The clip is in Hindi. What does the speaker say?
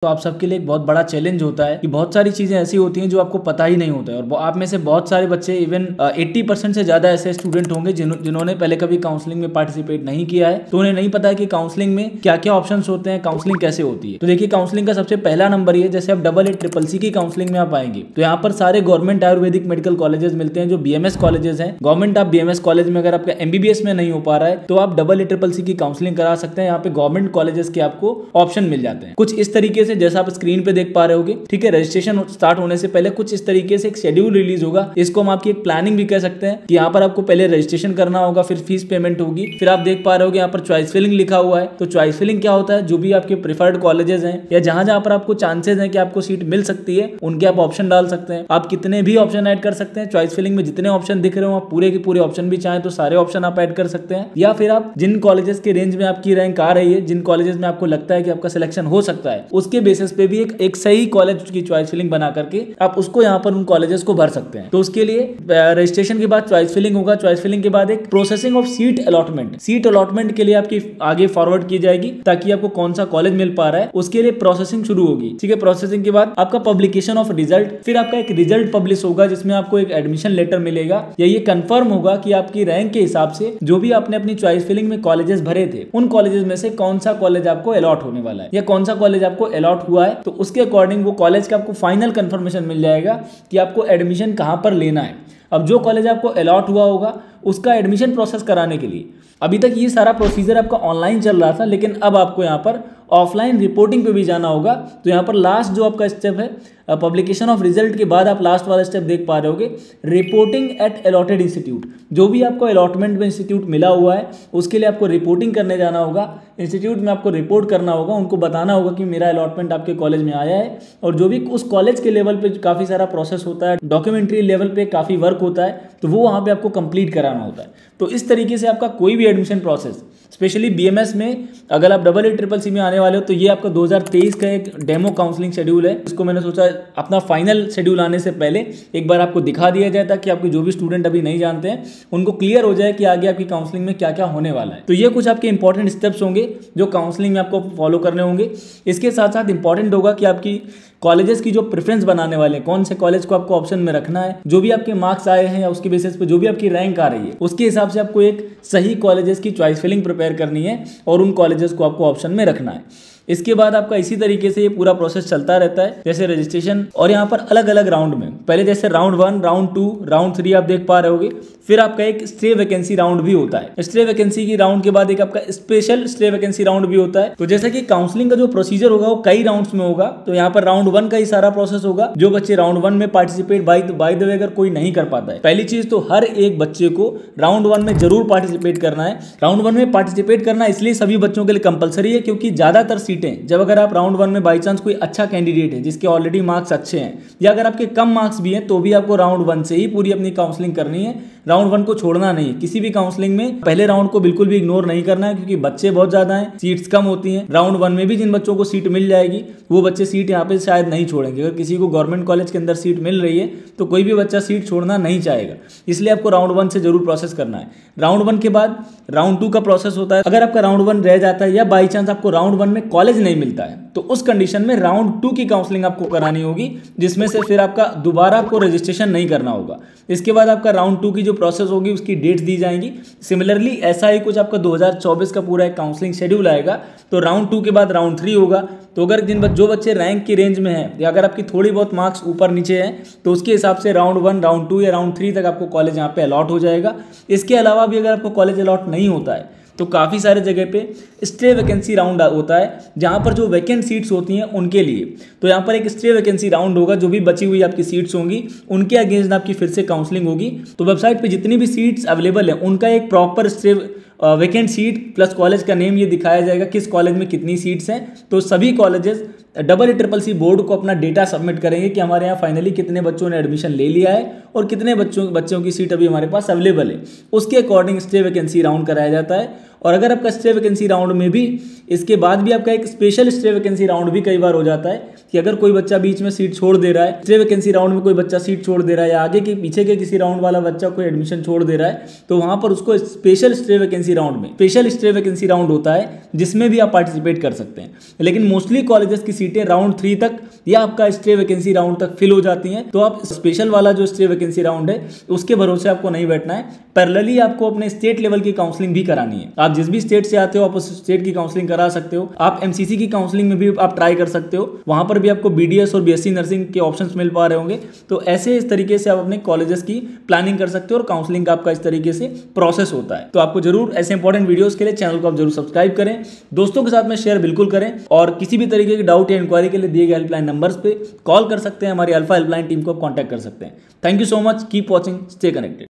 तो आप सबके लिए एक बहुत बड़ा चैलेंज होता है कि बहुत सारी चीजें ऐसी होती हैं जो आपको पता ही नहीं होता है। और आप में से बहुत सारे बच्चे इवन 80% से ज्यादा ऐसे स्टूडेंट होंगे जिन्होंने पहले कभी काउंसलिंग में पार्टिसिपेट नहीं किया है, तो उन्हें नहीं पता है कि काउंसलिंग में क्या क्या ऑप्शंस होते हैं, काउंसलिंग कैसे होती है। तो देखिए, काउंसलिंग का सबसे पहला नंबर ये, जैसे आप AA-CCC की काउंसलिंग में आप आएंगे तो यहाँ पर सारे गवर्नमेंट आयुर्वेदिक मेडिकल कॉलेजेस मिलते हैं जो BMS कॉलेजेस हैं। गवर्नमेंट आप BMS कॉलेज में अगर आपका MBBS में नहीं हो पा रहा है तो आप AA-CCC की काउंसलिंग करा सकते हैं। यहाँ पे गवर्नमेंट कॉलेजेस के आपको ऑप्शन मिल जाते हैं कुछ इस तरीके से, जैसा आप स्क्रीन पे देख पा रहे होगे। ठीक है, रजिस्ट्रेशन स्टार्ट होने से पहले कुछ इस तरीके से एक शेड्यूल रिलीज होगा। इसको हम आपकी एक प्लानिंग भी कह सकते हैं कि यहाँ पर आपको पहले रजिस्ट्रेशन करना होगा, फिर फीस पेमेंट होगी, फिर आप देख पा रहे होगे यहाँ पर चॉइस फिलिंग लिखा हुआ है। तो चॉइस फिलिंग क्या होता है, जो भी आपके प्रिफर्ड कॉलेजेस हैं या जहां जहां पर आपको चांसेस हैं कि आपको सीट मिल सकती है, उनके आप ऑप्शन डाल सकते हैं। आप कितने भी ऑप्शन ऐड कर सकते हैं। चॉइस फिलिंग में जितने ऑप्शन दिख रहे हो आप पूरे के पूरे ऑप्शन भी चाहें तो सारे ऑप्शन आप ऐड कर सकते हैं। या फिर आप जिन कॉलेजेस के रेंज में आपकी रैंक आ रही है, जिन कॉलेजेस में आपको लगता है कि आपका सिलेक्शन हो सकता है, उसके बेसिस पे भी एक सही कॉलेज की चॉइस फिलिंग बना करके आप उसको यहाँ पर उन कॉलेजेस को भर सकते हैं। तो उसके लिए रजिस्ट्रेशन के बाद चॉइस फिलिंग होगा। चॉइस फिलिंग के बाद एक प्रोसेसिंग ऑफ सीट अलॉटमेंट के लिए आपकी आगे फॉरवर्ड की जाएगी ताकि आपको कौन सा कॉलेज मिल पा रहा है उसके लिए प्रोसेसिंग शुरू होगी। ठीक है, प्रोसेसिंग के बाद आपका पब्लिकेशन ऑफ रिजल्ट, फिर आपका एक रिजल्ट पब्लिश होगा जिसमें आपको एक एडमिशन लेटर मिलेगा या ये कंफर्म होगा कि आपकी रैंक के हिसाब से जो भी आपने अपनी चॉइस फिलिंग में कॉलेजेस भरे थे उन कॉलेजेस में से कौन सा कॉलेज आपको अलॉट होने वाला है या कौन सा कॉलेज आपको अलॉट हुआ है। तो उसके अकॉर्डिंग वो कॉलेज का आपको फाइनल कंफर्मेशन मिल जाएगा कि आपको एडमिशन कहां पर लेना है। अब जो कॉलेज आपको अलॉट हुआ होगा उसका एडमिशन प्रोसेस कराने के लिए अभी तक ये सारा प्रोसीजर आपका ऑनलाइन चल रहा था, लेकिन अब आपको यहाँ पर ऑफलाइन रिपोर्टिंग पे भी जाना होगा। तो यहाँ पर लास्ट जो आपका स्टेप है, पब्लिकेशन ऑफ रिजल्ट के बाद आप लास्ट वाला स्टेप देख पा रहे होगे, रिपोर्टिंग एट अलॉटेड इंस्टीट्यूट। जो भी आपको अलॉटमेंट में इंस्टीट्यूट मिला हुआ है उसके लिए आपको रिपोर्टिंग करने जाना होगा। इंस्टीट्यूट में आपको रिपोर्ट करना होगा, उनको बताना होगा कि मेरा अलॉटमेंट आपके कॉलेज में आया है। और जो भी उस कॉलेज के लेवल पे काफ़ी सारा प्रोसेस होता है, डॉक्यूमेंट्री लेवल पे काफ़ी वर्क होता है, तो वो वहाँ पे आपको कंप्लीट कराना होता है। तो इस तरीके से आपका कोई भी एडमिशन प्रोसेस, स्पेशली BMS में अगर आप AA-CCC में आने वाले हो तो ये आपका 2023 का एक डेमो काउंसलिंग शेड्यूल है। इसको मैंने सोचा अपना फाइनल शेड्यूल आने से पहले एक बार आपको दिखा दिया जाए ताकि आपके जो भी स्टूडेंट अभी नहीं जानते हैं उनको क्लियर हो जाए कि आगे आपकी काउंसलिंग में क्या क्या होने वाला है। तो ये कुछ आपके इंपॉर्टेंट स्टेप्स होंगे जो काउंसलिंग में आपको फॉलो करने होंगे। इसके साथ साथ इंपॉर्टेंट होगा कि आपकी कॉलेजेस की जो प्रेफरेंस बनाने वाले हैं, कौन से कॉलेज को आपको ऑप्शन में रखना है, जो भी आपके मार्क्स आए हैं या उसके बेसिस पे जो भी आपकी रैंक आ रही है उसके हिसाब से आपको एक सही कॉलेजेस की चॉइस फिलिंग प्रिपेयर करनी है और उन कॉलेजेस को आपको ऑप्शन में रखना है। इसके बाद आपका इसी तरीके से ये पूरा प्रोसेस चलता रहता है, जैसे रजिस्ट्रेशन और यहाँ पर अलग अलग राउंड में, पहले जैसे राउंड 1, राउंड 2, राउंड 3 आप देख पा रहे होगे। फिर आपका एक स्टे वैकेंसी राउंड भी होता है। स्टे वैकेंसी की राउंड के बाद एक आपका स्पेशल स्टे वैकेंसी राउंड भी होता है। तो जैसा कि काउंसलिंग का जो प्रोसीजर होगा वो कई राउंड्स में होगा, तो यहाँ पर राउंड 1 का ही सारा प्रोसेस होगा। जो बच्चे राउंड 1 में पार्टिसिपेट बाय द वे अगर कोई नहीं कर पाता है, पहली चीज तो हर एक बच्चे को राउंड 1 में जरूर पार्टिसिपेट करना है। राउंड 1 में पार्टिसिपेट करना इसलिए सभी बच्चों के लिए कंपलसरी है क्योंकि ज्यादातर सीटें जब अगर आप राउंड 1 में बाई चांस कोई अच्छा कैंडिडेट है जिसके ऑलरेडी मार्क्स अच्छे हैं या अगर आपके कम मार्क्स भी हैं तो भी आपको राउंड 1 से ही पूरी अपनी काउंसलिंग करनी है। राउंड 1 को छोड़ना नहीं है। किसी भी काउंसलिंग में पहले राउंड को बिल्कुल भी इग्नोर नहीं करना है क्योंकि बच्चे बहुत ज्यादा हैं, सीट्स कम होती हैं। राउंड 1 में भी जिन बच्चों को सीट मिल जाएगी वो बच्चे सीट यहाँ पे शायद नहीं छोड़ेंगे। अगर किसी को गवर्नमेंट कॉलेज के अंदर सीट मिल रही है तो कोई भी बच्चा सीट छोड़ना नहीं चाहेगा, इसलिए आपको राउंड 1 से जरूर प्रोसेस करना है। राउंड 1 के बाद राउंड 2 का प्रोसेस होता है। अगर आपका राउंड 1 रह जाता है या बाई चांस आपको राउंड 1 में कॉलेज नहीं मिलता है तो उस कंडीशन में राउंड 2 की काउंसलिंग आपको करानी होगी, जिसमें से फिर आपका दोबारा आपको रजिस्ट्रेशन नहीं करना होगा। इसके बाद आपका राउंड 2 की जो प्रोसेस होगी उसकी डेट्स दी जाएंगी। सिमिलरली ऐसा ही कुछ आपका 2024 का पूरा एक काउंसलिंग शेड्यूल आएगा। तो राउंड 2 के बाद राउंड 3 होगा। तो अगर जो बच्चे रैंक की रेंज में है या अगर आपकी थोड़ी बहुत मार्क्स ऊपर नीचे हैं तो उसके हिसाब से राउंड 1, राउंड 2 या राउंड 3 तक आपको कॉलेज यहाँ पे अलॉट हो जाएगा। इसके अलावा भी अगर आपको कॉलेज अलॉट नहीं होता है तो काफ़ी सारे जगह पे स्टे वैकेंसी राउंड होता है जहाँ पर जो वैकेंट सीट्स होती हैं उनके लिए। तो यहाँ पर एक स्टे वैकेंसी राउंड होगा, जो भी बची हुई आपकी सीट्स होंगी उनके अगेंस्ट आपकी फिर से काउंसलिंग होगी। तो वेबसाइट पे जितनी भी सीट्स अवेलेबल है उनका एक proper stay vacant seat plus college का नेम ये दिखाया जाएगा किस कॉलेज में कितनी सीट्स हैं। तो सभी कॉलेजेस AA-CCC बोर्ड को अपना डेटा सबमिट करेंगे कि हमारे यहाँ फाइनली कितने बच्चों ने एडमिशन ले लिया है और कितने बच्चों की सीट अभी हमारे पास अवेलेबल है। उसके अकॉर्डिंग स्टे वैकेंसी राउंड कराया जाता है और अगर आपका स्टे वैकेंसी राउंड में भी इसके बाद भी आपका एक स्पेशल स्टे वैकेंसी राउंड भी कई बार हो जाता है कि अगर कोई बच्चा बीच में सीट छोड़ दे रहा है, स्टे वैकेंसी राउंड में कोई बच्चा सीट छोड़ दे रहा है या आगे के पीछे के किसी राउंड वाला बच्चा कोई एडमिशन छोड़ दे रहा है, तो वहां पर उसको स्पेशल स्टे वैकेंसी राउंड में स्पेशल स्टे वैकेंसी राउंड होता है जिसमें भी आप पार्टिसिपेट कर सकते हैं। लेकिन मोस्टली कॉलेजेस की सीटें राउंड 3 तक या आपका स्टे वैकेंसी राउंड तक फिल हो जाती हैं, तो आप स्पेशल वाला जो स्टे वैकेंसी राउंड है उसके भरोसे आपको नहीं बैठना है। पैरेलली आपको अपने स्टेट लेवल की काउंसलिंग भी करानी है। आप जिस भी स्टेट से आते हो आप उस स्टेट की काउंसलिंग करा सकते हो। आप एमसीसी की काउंसलिंग में भी आप ट्राई कर सकते हो, वहां पर भी आपको बीडीएस और बीएससी नर्सिंग के ऑप्शंस मिल पा रहे होंगे। तो ऐसे इस तरीके से आप अपने कॉलेजेस की प्लानिंग कर सकते हो और काउंसलिंग का आपका इस तरीके से प्रोसेस होता है। तो आपको जरूर ऐसे इंपॉर्टेंट वीडियोस के लिए चैनल को आप जरूर सब्सक्राइब करें, दोस्तों के साथ में शेयर बिल्कुल करें और किसी भी तरीके की डाउट या इंक्वायरी के लिए दिए गए हेल्पलाइन नंबर्स पे कॉल कर सकते हैं। हमारी अल्फा हेल्पलाइन टीम को आप कॉन्टैक्ट कर सकते हैं। Thank you so much, keep watching, stay connected.